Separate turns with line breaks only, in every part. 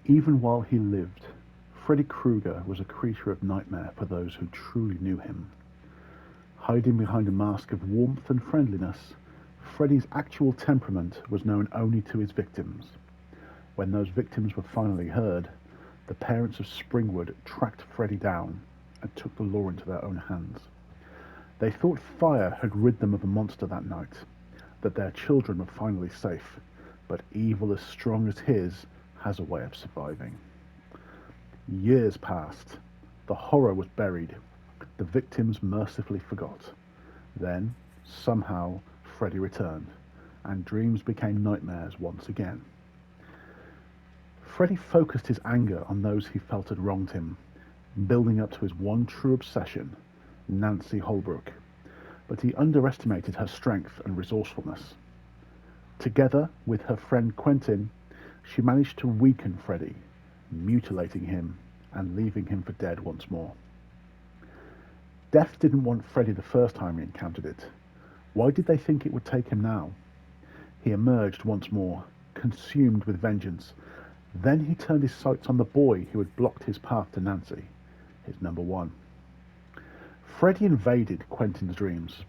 Even while he lived, Freddy Krueger was a creature of nightmare for those who truly knew him. Hiding behind a mask of warmth and friendliness, Freddy's actual temperament was known only to his victims. When those victims were finally heard, the parents of Springwood tracked Freddy down and took the law into their own hands. They thought fire had rid them of a monster that night, that their children were finally safe, but evil as strong as his has a way of surviving. Years passed. The horror was buried. The victims mercifully forgot. Then, somehow, Freddy returned, and dreams became nightmares once again. Freddy focused his anger on those he felt had wronged him, building up to his one true obsession, Nancy Holbrook. But he underestimated her strength and resourcefulness. Together with her friend Quentin, she managed to weaken Freddy, mutilating him and leaving him for dead once more. Death didn't want Freddy the first time he encountered it. Why did they think it would take him now? He emerged once more, consumed with vengeance. Then he turned his sights on the boy who had blocked his path to Nancy, his number one. Freddy invaded Quentin's dreams,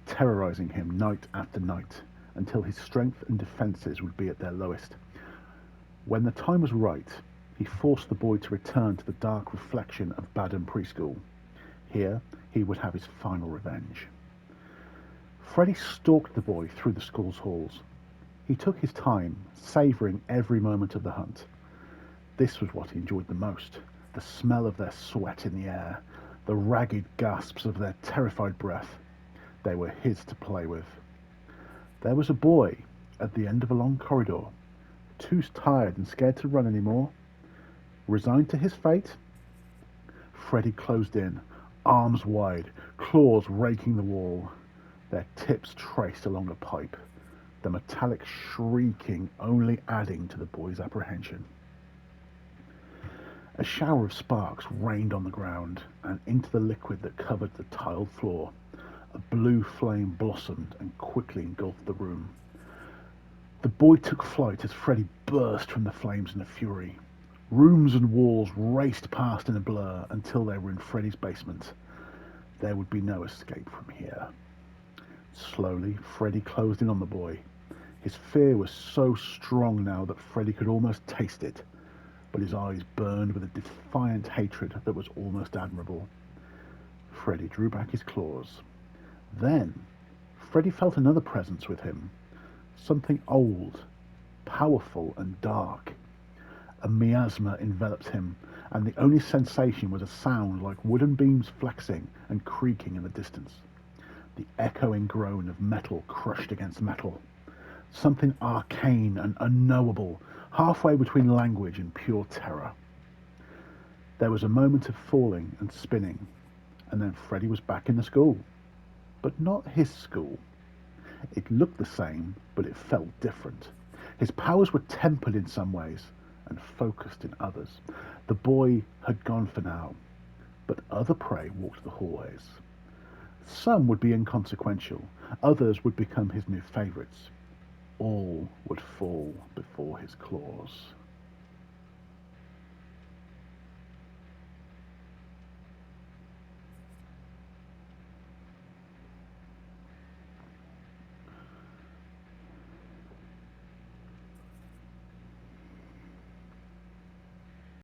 terrorizing him night after night, until his strength and defenses would be at their lowest. When the time was right, he forced the boy to return to the dark reflection of Badham Preschool. Here, he would have his final revenge. Freddy stalked the boy through the school's halls. He took his time, savouring every moment of the hunt. This was what he enjoyed the most: the smell of their sweat in the air, the ragged gasps of their terrified breath. They were his to play with. There was a boy at the end of a long corridor, too tired and scared to run any more. Resigned to his fate, Freddy closed in, arms wide, claws raking the wall, their tips traced along a pipe, the metallic shrieking only adding to the boy's apprehension. A shower of sparks rained on the ground and into the liquid that covered the tiled floor. A blue flame blossomed and quickly engulfed the room. The boy took flight as Freddy burst from the flames in a fury. Rooms and walls raced past in a blur until they were in Freddy's basement. There would be no escape from here. Slowly, Freddy closed in on the boy. His fear was so strong now that Freddy could almost taste it, but his eyes burned with a defiant hatred that was almost admirable. Freddy drew back his claws. Then, Freddy felt another presence with him. Something old, powerful and dark. A miasma enveloped him, and the only sensation was a sound like wooden beams flexing and creaking in the distance. The echoing groan of metal crushed against metal. Something arcane and unknowable, halfway between language and pure terror. There was a moment of falling and spinning, and then Freddy was back in the school. But not his school. It looked the same, but it felt different. His powers were tempered in some ways, and focused in others. The boy had gone for now, but other prey walked the hallways. Some would be inconsequential, others would become his new favourites. All would fall before his claws.